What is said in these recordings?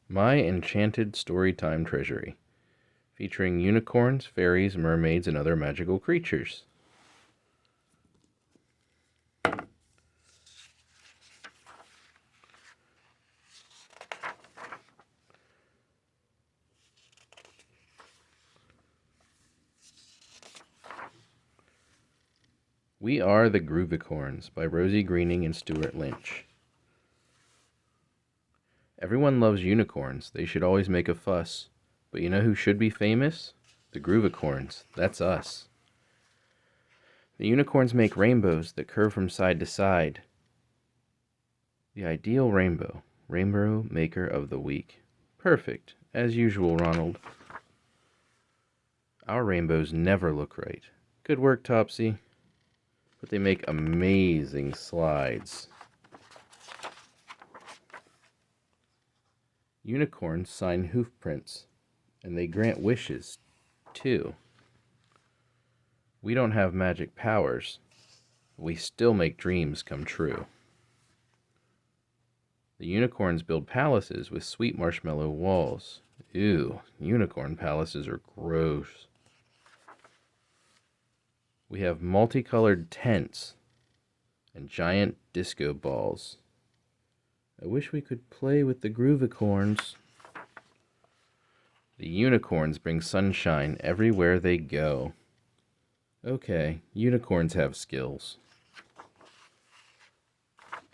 My Enchanted Storytime Treasury, featuring unicorns, fairies, mermaids, and other magical creatures. We Are the Groovicorns by Rosie Greening and Stuart Lynch. Everyone loves unicorns. They should always make a fuss. But you know who should be famous? The Groovicorns. That's us. The unicorns make rainbows that curve from side to side. The ideal rainbow. Rainbow Maker of the Week. Perfect. As usual, Ronald. Our rainbows never look right. Good work, Topsy. But they make amazing slides. Unicorns sign hoof prints, and they grant wishes, too. We don't have magic powers. We still make dreams come true. The unicorns build palaces with sweet marshmallow walls. Ew, unicorn palaces are gross. We have multicolored tents and giant disco balls. I wish we could play with the Groovicorns. The unicorns bring sunshine everywhere they go. Okay, unicorns have skills.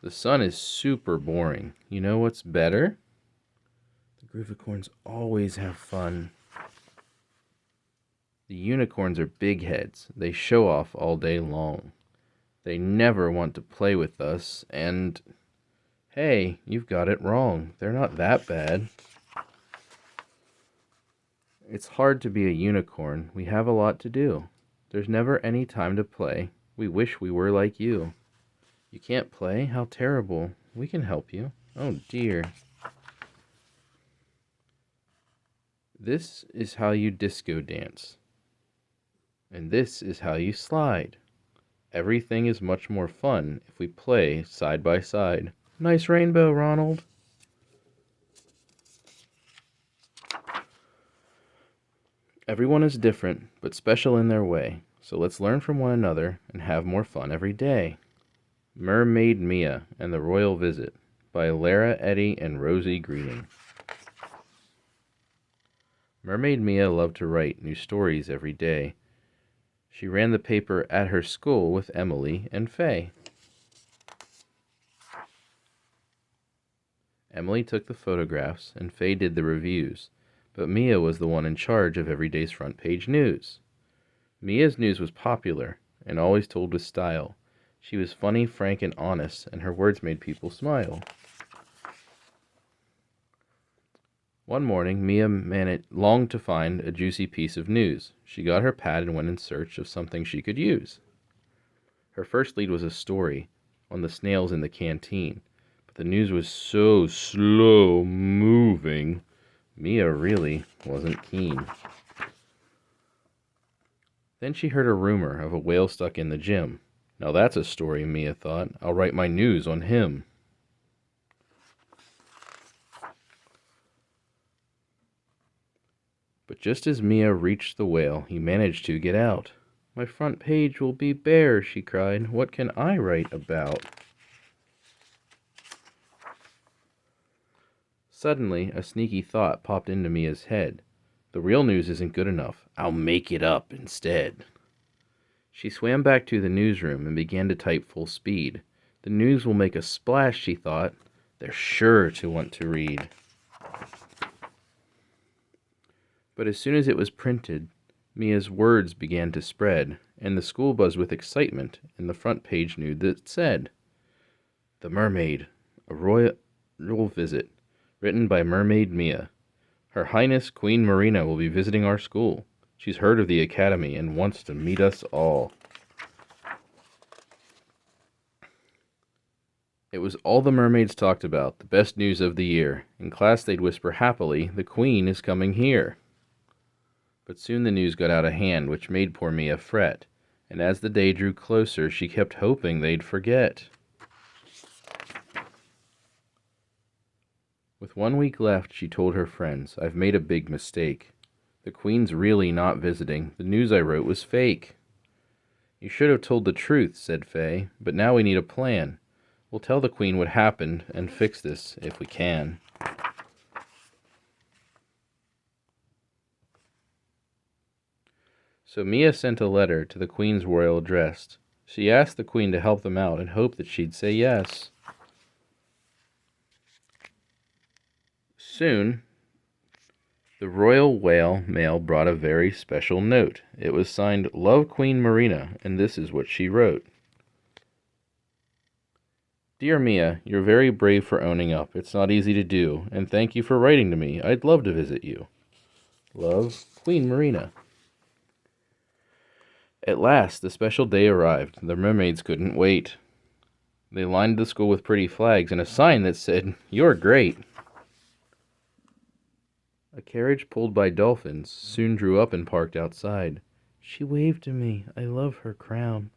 The sun is super boring. You know what's better? The Groovicorns always have fun. The unicorns are big heads. They show off all day long. They never want to play with us, and hey, you've got it wrong. They're not that bad. It's hard to be a unicorn. We have a lot to do. There's never any time to play. We wish we were like you. You can't play? How terrible. We can help you. Oh dear. This is how you disco dance. And this is how you slide. Everything is much more fun if we play side by side. Nice rainbow, Ronald. Everyone is different, but special in their way. So let's learn from one another and have more fun every day. Mermaid Mia and the Royal Visit by Lara Eddy and Rosie Greening. Mermaid Mia loved to write new stories every day. She ran the paper at her school with Emily and Faye. Emily took the photographs and Faye did the reviews, but Mia was the one in charge of every day's front page news. Mia's news was popular and always told with style. She was funny, frank, and honest, and her words made people smile. One morning, Mia longed to find a juicy piece of news. She got her pad and went in search of something she could use. Her first lead was a story on the snails in the canteen, but the news was so slow-moving, Mia really wasn't keen. Then she heard a rumor of a whale stuck in the gym. Now that's a story, Mia thought. I'll write my news on him. But just as Mia reached the whale, he managed to get out. My front page will be bare, she cried. What can I write about? Suddenly, a sneaky thought popped into Mia's head. The real news isn't good enough. I'll make it up instead. She swam back to the newsroom and began to type full speed. The news will make a splash, she thought. They're sure to want to read. But as soon as it was printed, Mia's words began to spread, and the school buzzed with excitement, and the front page news that said, "The Mermaid, a royal visit, written by Mermaid Mia. Her Highness Queen Marina will be visiting our school. She's heard of the Academy and wants to meet us all." It was all the mermaids talked about, the best news of the year. In class they'd whisper happily, "The Queen is coming here." But soon the news got out of hand, which made poor Mia fret, and as the day drew closer, she kept hoping they'd forget. With 1 week left, she told her friends, I've made a big mistake. The Queen's really not visiting. The news I wrote was fake. You should have told the truth, said Faye, but now we need a plan. We'll tell the Queen what happened and fix this if we can. So Mia sent a letter to the Queen's royal address. She asked the Queen to help them out and hoped that she'd say yes. Soon, the royal whale mail brought a very special note. It was signed Love Queen Marina, and this is what she wrote. Dear Mia, you're very brave for owning up. It's not easy to do, and thank you for writing to me. I'd love to visit you. Love, Queen Marina. At last, the special day arrived. The mermaids couldn't wait. They lined the school with pretty flags and a sign that said, You're great. A carriage pulled by dolphins soon drew up and parked outside. She waved to me. I love her crown.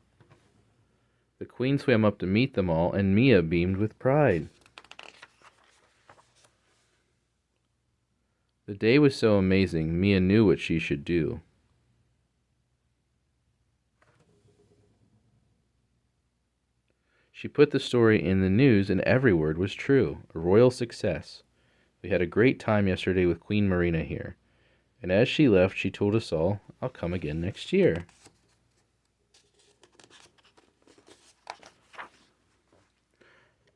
The Queen swam up to meet them all, and Mia beamed with pride. The day was so amazing, Mia knew what she should do. She put the story in the news, and every word was true. A royal success. We had a great time yesterday with Queen Marina here. And as she left, she told us all, I'll come again next year.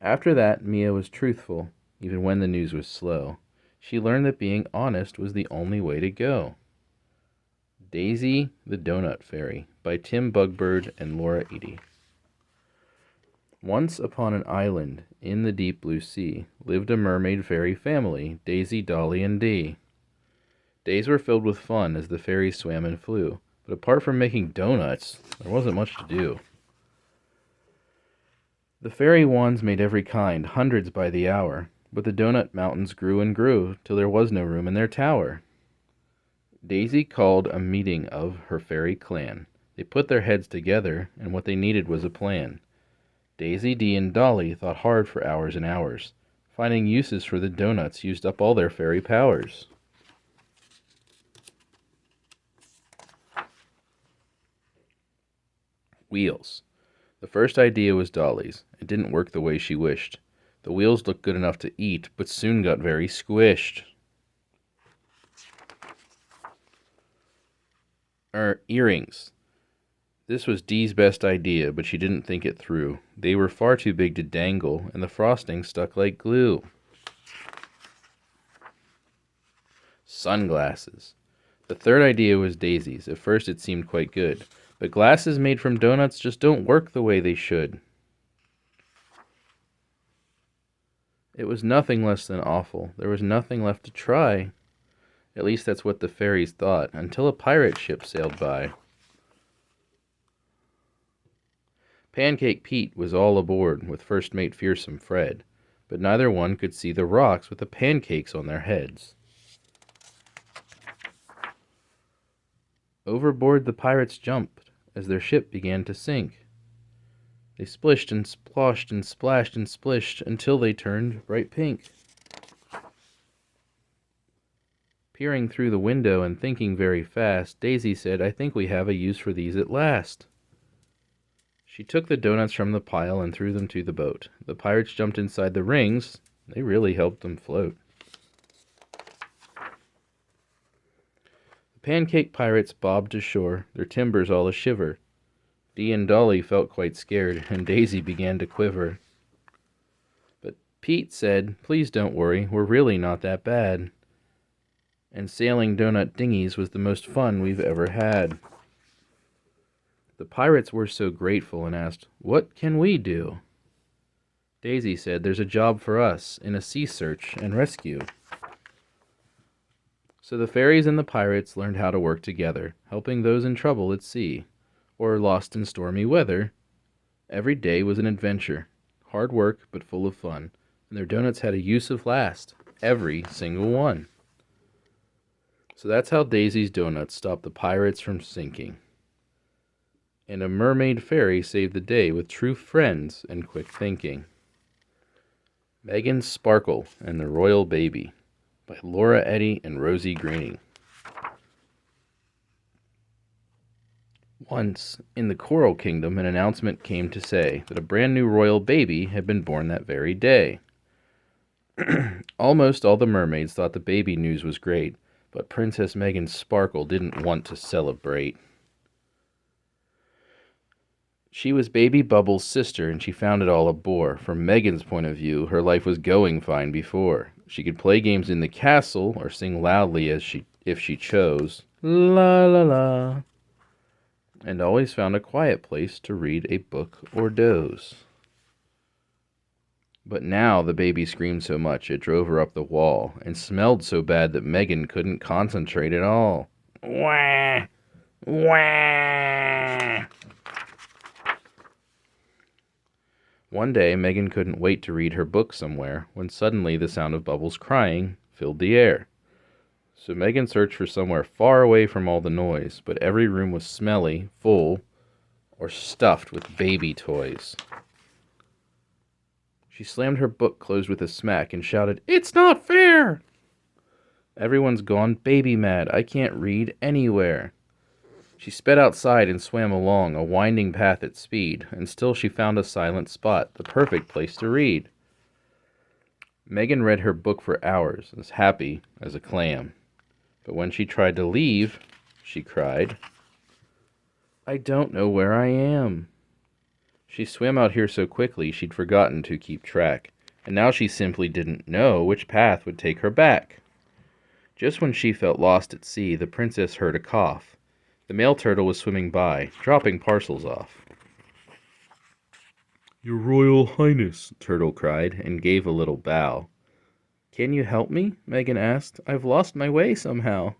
After that, Mia was truthful, even when the news was slow. She learned that being honest was the only way to go. Daisy the Donut Fairy by Tim Bugbird and Laura Eady. Once upon an island in the deep blue sea lived a mermaid fairy family, Daisy, Dolly, and Dee. Days were filled with fun as the fairies swam and flew, but apart from making donuts, there wasn't much to do. The fairy wands made every kind, hundreds by the hour, but the donut mountains grew and grew till there was no room in their tower. Daisy called a meeting of her fairy clan. They put their heads together, and what they needed was a plan. Daisy, Dee, and Dolly thought hard for hours and hours. Finding uses for the donuts used up all their fairy powers. Wheels. The first idea was Dolly's. It didn't work the way she wished. The wheels looked good enough to eat, but soon got very squished. Earrings. This was Dee's best idea, but she didn't think it through. They were far too big to dangle, and the frosting stuck like glue. Sunglasses. The third idea was Daisy's. At first it seemed quite good, but glasses made from donuts just don't work the way they should. It was nothing less than awful. There was nothing left to try. At least that's what the fairies thought, until a pirate ship sailed by. Pancake Pete was all aboard with first mate Fearsome Fred, but neither one could see the rocks with the pancakes on their heads. Overboard the pirates jumped as their ship began to sink. They splished and sploshed and splashed and splished until they turned bright pink. Peering through the window and thinking very fast, Daisy said, I think we have a use for these at last. She took the donuts from the pile and threw them to the boat. The pirates jumped inside the rings. They really helped them float. The pancake pirates bobbed to shore, their timbers all a-shiver. Dee and Dolly felt quite scared, and Daisy began to quiver. But Pete said, please don't worry, we're really not that bad. And sailing donut dinghies was the most fun we've ever had. The pirates were so grateful and asked, what can we do? Daisy said, there's a job for us in a sea search and rescue. So the fairies and the pirates learned how to work together, helping those in trouble at sea, or lost in stormy weather. Every day was an adventure, hard work but full of fun, and their donuts had a use of last, every single one. So that's how Daisy's donuts stopped the pirates from sinking. And a mermaid fairy saved the day with true friends and quick thinking. Megan Sparkle and the Royal Baby by Laura Eddy and Rosie Greening. Once, in the Coral Kingdom, an announcement came to say that a brand new royal baby had been born that very day. Almost all the mermaids thought the baby news was great, but Princess Megan Sparkle didn't want to celebrate. She was Baby Bubble's sister, and she found it all a bore. From Megan's point of view, her life was going fine before. She could play games in the castle or sing loudly if she chose. La la la. And always found a quiet place to read a book or doze. But now the baby screamed so much it drove her up the wall, and smelled so bad that Megan couldn't concentrate at all. Wah! Wah! One day, Megan couldn't wait to read her book somewhere, when suddenly the sound of Bubbles crying filled the air. So Megan searched for somewhere far away from all the noise, but every room was smelly, full, or stuffed with baby toys. She slammed her book closed with a smack and shouted, "It's not fair! Everyone's gone baby mad. I can't read anywhere." She sped outside and swam along a winding path at speed, and still she found a silent spot, the perfect place to read. Megan read her book for hours, as happy as a clam. But when she tried to leave, she cried, "I don't know where I am." She swam out here so quickly she'd forgotten to keep track, and now she simply didn't know which path would take her back. Just when she felt lost at sea, the princess heard a cough. The male turtle was swimming by, dropping parcels off. "Your Royal Highness," Turtle cried, and gave a little bow. "Can you help me?" Megan asked. "I've lost my way somehow."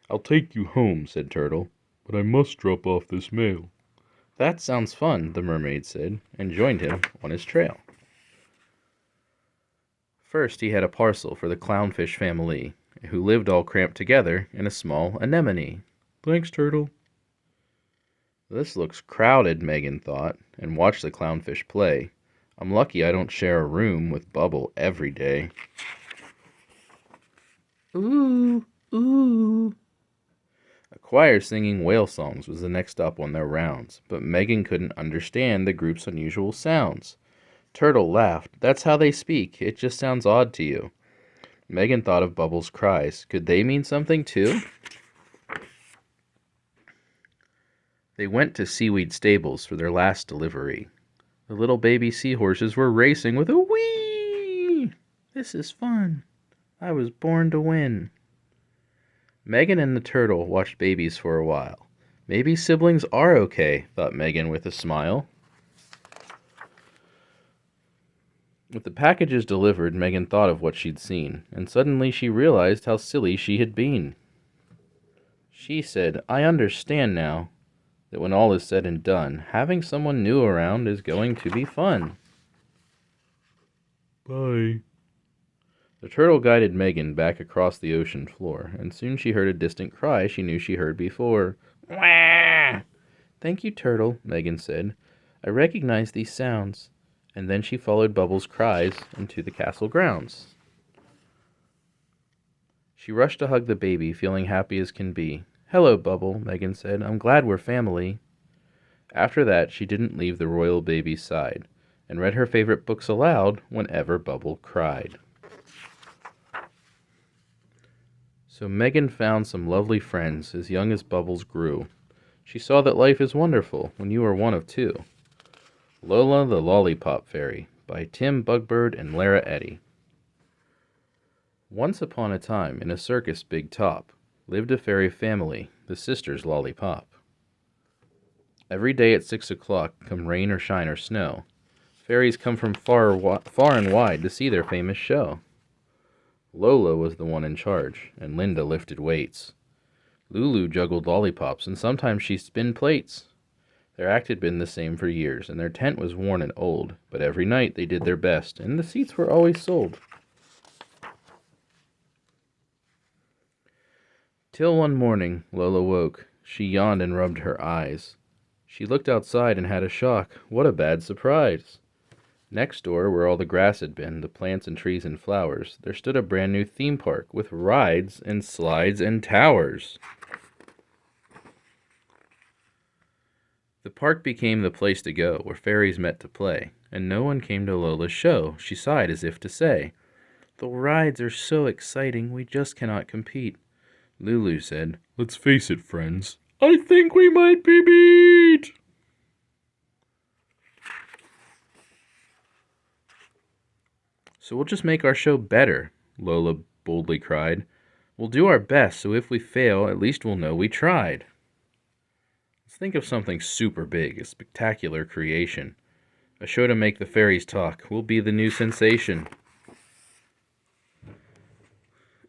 "I'll take you home," said Turtle, "but I must drop off this mail." "That sounds fun," the mermaid said, and joined him on his trail. First he had a parcel for the clownfish family, who lived all cramped together in a small anemone. "Thanks, Turtle." "This looks crowded," Megan thought, and watched the clownfish play. "I'm lucky I don't share a room with Bubble every day." Ooh, ooh. A choir singing whale songs was the next stop on their rounds, but Megan couldn't understand the group's unusual sounds. Turtle laughed. "That's how they speak. It just sounds odd to you." Megan thought of Bubbles' cries. Could they mean something too? They went to Seaweed Stables for their last delivery. The little baby seahorses were racing with a whee! "This is fun. I was born to win." Megan and the turtle watched babies for a while. Maybe siblings are okay, thought Megan with a smile. With the packages delivered, Megan thought of what she'd seen, and suddenly she realized how silly she had been. She said, "I understand now that when all is said and done, having someone new around is going to be fun." Bye. The turtle guided Megan back across the ocean floor, and soon she heard a distant cry she knew she heard before. Wah! "Thank you, Turtle," Megan said. "I recognize these sounds." And then she followed Bubbles' cries into the castle grounds. She rushed to hug the baby, feeling happy as can be. "Hello, Bubble," Megan said. "I'm glad we're family." After that, she didn't leave the royal baby's side, and read her favorite books aloud whenever Bubble cried. So Megan found some lovely friends as young as Bubbles grew. She saw that life is wonderful when you are one of two. Lola the Lollipop Fairy by Tim Bugbird and Lara Eddy. Once upon a time, in a circus big top, lived a fairy family, the sisters Lollipop. Every day at 6 o'clock, come rain or shine or snow, fairies come from far and wide to see their famous show. Lola was the one in charge, and Linda lifted weights. Lulu juggled lollipops, and sometimes she spun plates. Their act had been the same for years, and their tent was worn and old, but every night they did their best, and the seats were always sold. Till one morning, Lola woke. She yawned and rubbed her eyes. She looked outside and had a shock. What a bad surprise! Next door, where all the grass had been, the plants and trees and flowers, there stood a brand new theme park with rides and slides and towers. The park became the place to go, where fairies met to play, and no one came to Lola's show. She sighed as if to say, "The rides are so exciting, we just cannot compete." Lulu said, "Let's face it, friends, I think we might be beat." "So we'll just make our show better," Lola boldly cried. "We'll do our best, so if we fail, at least we'll know we tried. Let's think of something super big, a spectacular creation. A show to make the fairies talk. We'll be the new sensation."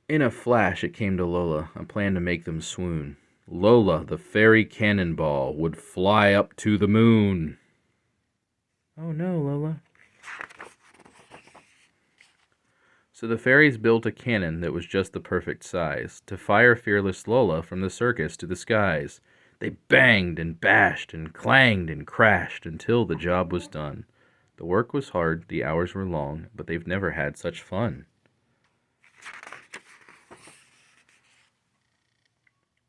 In a flash it came to Lola, a plan to make them swoon. Lola, the fairy cannonball, would fly up to the moon. "Oh no, Lola." So the fairies built a cannon that was just the perfect size to fire fearless Lola from the circus to the skies. They banged and bashed and clanged and crashed until the job was done. The work was hard, the hours were long, but they've never had such fun.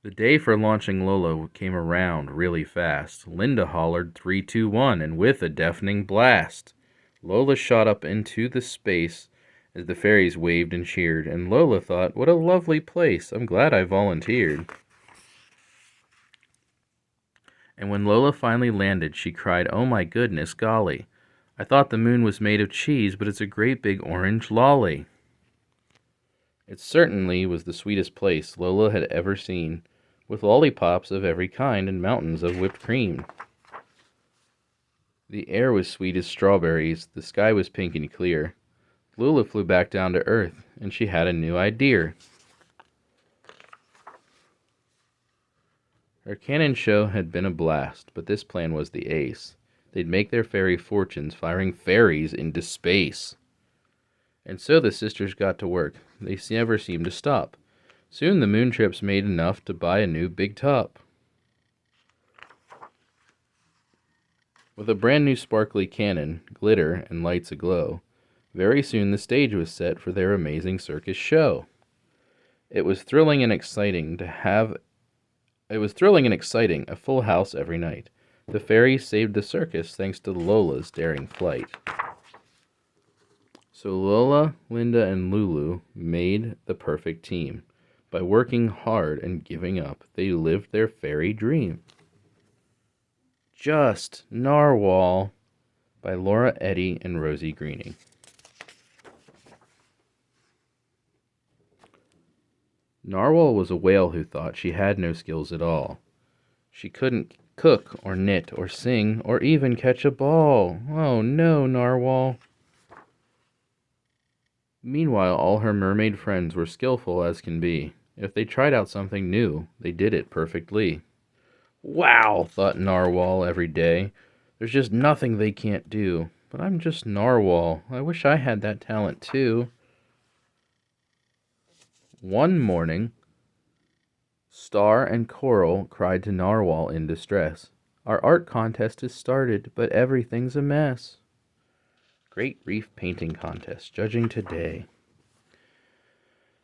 The day for launching Lola came around really fast. Linda hollered 3, 2, 1, and with a deafening blast, Lola shot up into the space as the fairies waved and cheered, and Lola thought, "What a lovely place. I'm glad I volunteered." And when Lola finally landed, she cried, "Oh my goodness, golly. I thought the moon was made of cheese, but it's a great big orange lolly." It certainly was the sweetest place Lola had ever seen, with lollipops of every kind and mountains of whipped cream. The air was sweet as strawberries, the sky was pink and clear. Lola flew back down to earth, and she had a new idea. Her cannon show had been a blast, but this plan was the ace. They'd make their fairy fortunes firing fairies into space. And so the sisters got to work. They never seemed to stop. Soon the moon trips made enough to buy a new big top. With a brand new sparkly cannon, glitter, and lights aglow, very soon the stage was set for their amazing circus show. It was thrilling and exciting, a full house every night. The fairies saved the circus thanks to Lola's daring flight. So Lola, Linda, and Lulu made the perfect team. By working hard and giving up, they lived their fairy dream. Just Narwhal by Laura Eddy and Rosie Greening. Narwhal was a whale who thought she had no skills at all. She couldn't cook or knit or sing or even catch a ball. Oh no, Narwhal. Meanwhile, all her mermaid friends were skillful as can be. If they tried out something new, they did it perfectly. "Wow," thought Narwhal every day. "There's just nothing they can't do. But I'm just Narwhal. I wish I had that talent too." One morning, Star and Coral cried to Narwhal in distress. "Our art contest has started, but everything's a mess." Great Reef Painting Contest, judging today.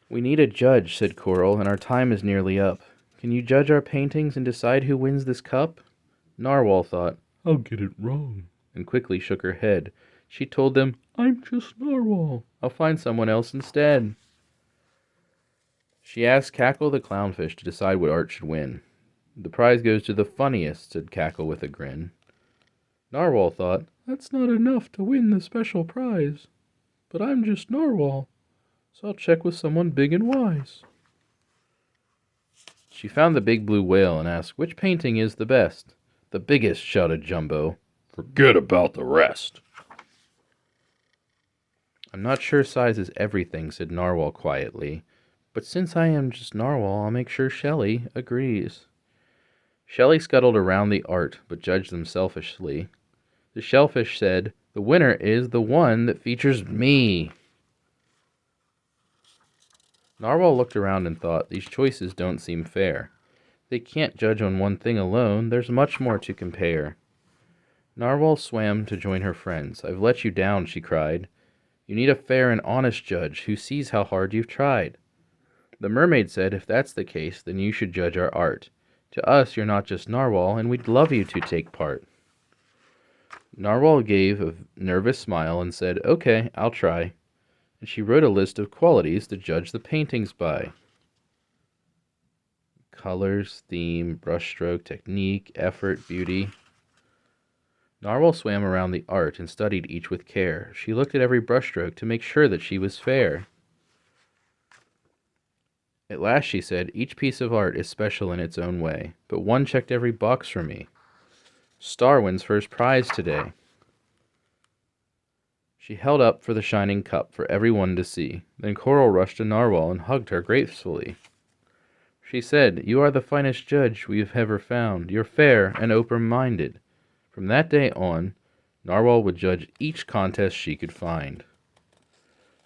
"We need a judge," said Coral, "and our time is nearly up. Can you judge our paintings and decide who wins this cup?" Narwhal thought, "I'll get it wrong," and quickly shook her head. She told them, "I'm just Narwhal. I'll find someone else instead." She asked Cackle the clownfish to decide what art should win. "The prize goes to the funniest," said Cackle with a grin. Narwhal thought, "That's not enough to win the special prize. But I'm just Narwhal, so I'll check with someone big and wise." She found the big blue whale and asked, "Which painting is the best?" "The biggest," shouted Jumbo. "Forget about the rest." "I'm not sure size is everything," said Narwhal quietly. "But since I am just Narwhal, I'll make sure Shelley agrees." Shelley scuttled around the art, but judged them selfishly. The shellfish said, "The winner is the one that features me." Narwhal looked around and thought, "These choices don't seem fair. They can't judge on one thing alone. There's much more to compare." Narwhal swam to join her friends. "I've let you down," she cried. "You need a fair and honest judge who sees how hard you've tried." The mermaid said, "If that's the case, then you should judge our art. To us, you're not just Narwhal, and we'd love you to take part." Narwhal gave a nervous smile and said, "Okay, I'll try." And she wrote a list of qualities to judge the paintings by: colors, theme, brushstroke, technique, effort, beauty. Narwhal swam around the art and studied each with care. She looked at every brushstroke to make sure that she was fair. At last she said, "Each piece of art is special in its own way, but one checked every box for me. Star wins first prize today." She held up for the shining cup for everyone to see. Then Coral rushed to Narwhal and hugged her gracefully. She said, "You are the finest judge we have ever found. You're fair and open-minded." From that day on, Narwhal would judge each contest she could find.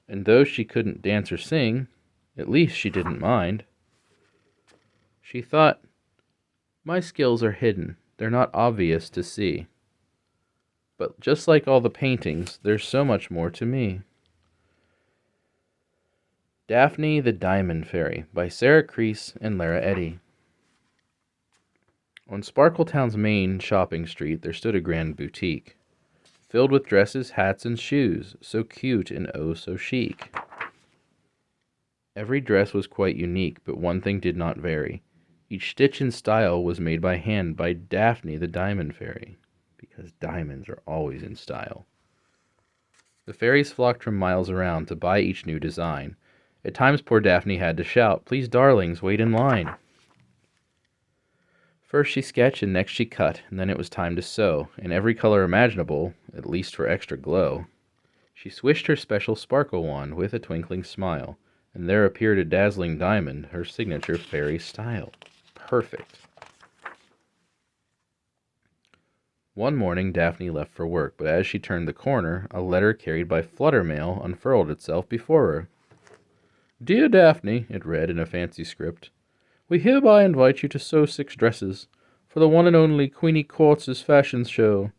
And though she couldn't dance or sing, at least she didn't mind. She thought, "My skills are hidden. They're not obvious to see. But just like all the paintings, there's so much more to me." Daphne the Diamond Fairy by Sarah Creese and Lara Eddy. On Sparkletown's main shopping street there stood a grand boutique, filled with dresses, hats, and shoes, so cute and oh so chic. Every dress was quite unique, but one thing did not vary. Each stitch and style was made by hand by Daphne the Diamond Fairy, because diamonds are always in style. The fairies flocked from miles around to buy each new design. At times poor Daphne had to shout, "Please, darlings, wait in line." First she sketched, and next she cut, and then it was time to sew, in every color imaginable, at least for extra glow. She swished her special sparkle wand with a twinkling smile, and there appeared a dazzling diamond, her signature fairy style. Perfect. One morning Daphne left for work, but as she turned the corner, a letter carried by flutter mail unfurled itself before her. "Dear Daphne," it read in a fancy script, "we hereby invite you to sew 6 dresses for the one and only Queenie Quartz's fashion show.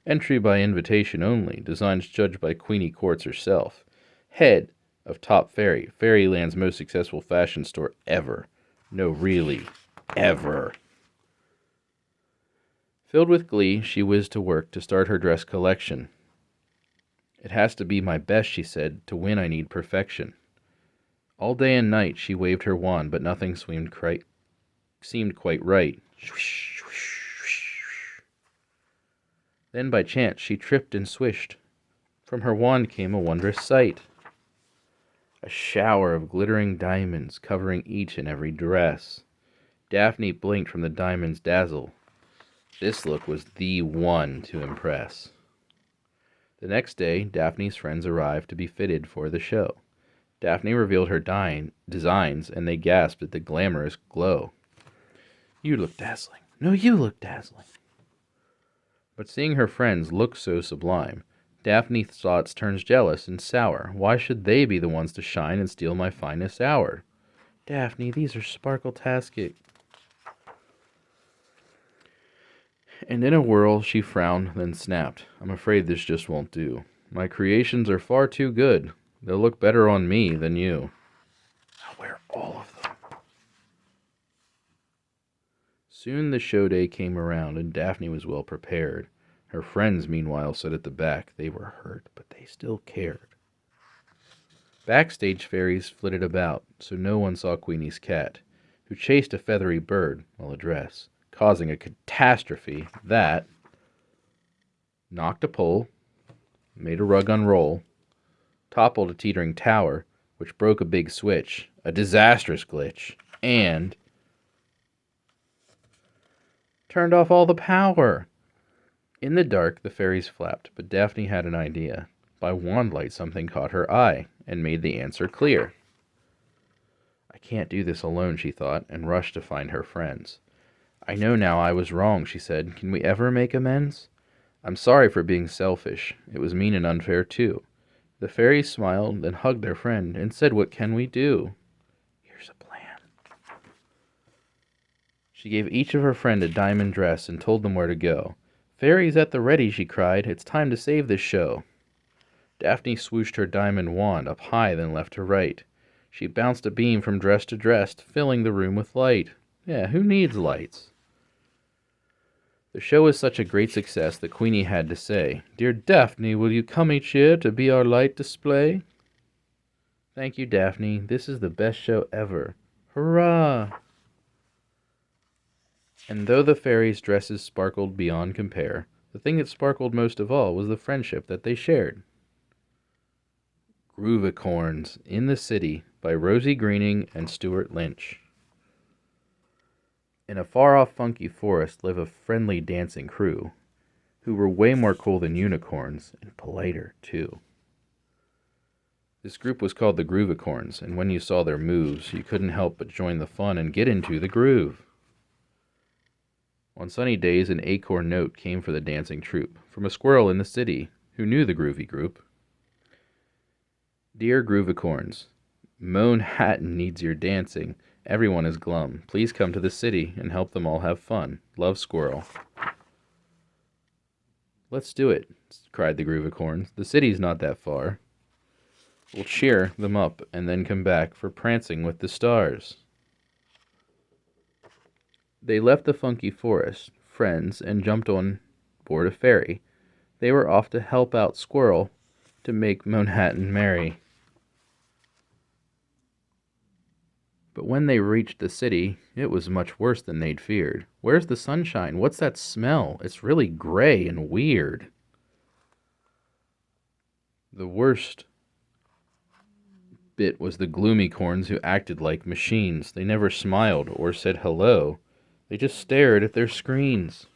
Entry by invitation only. Designs judged by Queenie Quartz herself, head of Top Fairy, Fairyland's most successful fashion store ever. No, really, ever." Filled with glee, she whizzed to work to start her dress collection. "It has to be my best," she said. "To win I need perfection." All day and night she waved her wand, but nothing seemed quite right. Swish, swish, swish. Then by chance she tripped and swished. From her wand came a wondrous sight. A shower of glittering diamonds covering each and every dress. Daphne blinked from the diamonds' dazzle. This look was the one to impress. The next day, Daphne's friends arrived to be fitted for the show. Daphne revealed her designs, and they gasped at the glamorous glow. "You look dazzling. No, you look dazzling." But seeing her friends look so sublime, Daphne's thoughts turns jealous and sour. Why should they be the ones to shine and steal my finest hour? "Daphne, these are sparkle-tastic." And in a whirl she frowned, then snapped, "I'm afraid this just won't do. My creations are far too good. They'll look better on me than you. I'll wear all of them." Soon the show day came around, and Daphne was well prepared. Her friends, meanwhile, stood at the back. They were hurt, but they still cared. Backstage fairies flitted about, so no one saw Queenie's cat, who chased a feathery bird while at dress, causing a catastrophe that knocked a pole, made a rug unroll, toppled a teetering tower, which broke a big switch, a disastrous glitch, and turned off all the power. In the dark, the fairies flapped, but Daphne had an idea. By wand light, something caught her eye and made the answer clear. "I can't do this alone," she thought, and rushed to find her friends. "I know now I was wrong," she said. "Can we ever make amends? I'm sorry for being selfish. It was mean and unfair, too." The fairies smiled, then hugged their friend, and said, "What can we do?" "Here's a plan." She gave each of her friend a diamond dress and told them where to go. Fairies at the ready, she cried. It's time to save this show. Daphne swooshed her diamond wand up high, then left to right. She bounced a beam from dress to dress, filling the room with light. Yeah, who needs lights? The show was such a great success that Queenie had to say, Dear Daphne, will you come each year to be our light display? Thank you, Daphne. This is the best show ever. Hurrah! And though the fairies' dresses sparkled beyond compare, the thing that sparkled most of all was the friendship that they shared. Groovicorns in the City by Rosie Greening and Stuart Lynch. In a far-off funky forest lived a friendly dancing crew, who were way more cool than unicorns, and politer, too. This group was called the Groovicorns, and when you saw their moves, you couldn't help but join the fun and get into the groove. On sunny days, an acorn note came for the dancing troupe, from a squirrel in the city, who knew the groovy group. Dear Groovicorns, Moan Hatton needs your dancing. Everyone is glum. Please come to the city and help them all have fun. Love, Squirrel. Let's do it, cried the Groovicorns. The city's not that far. We'll cheer them up and then come back for prancing with the stars. They left the funky forest, friends, and jumped on board a ferry. They were off to help out Squirrel to make Manhattan merry. But when they reached the city, it was much worse than they'd feared. Where's the sunshine? What's that smell? It's really gray and weird. The worst bit was the Gloomicorns who acted like machines. They never smiled or said hello. They just stared at their screens.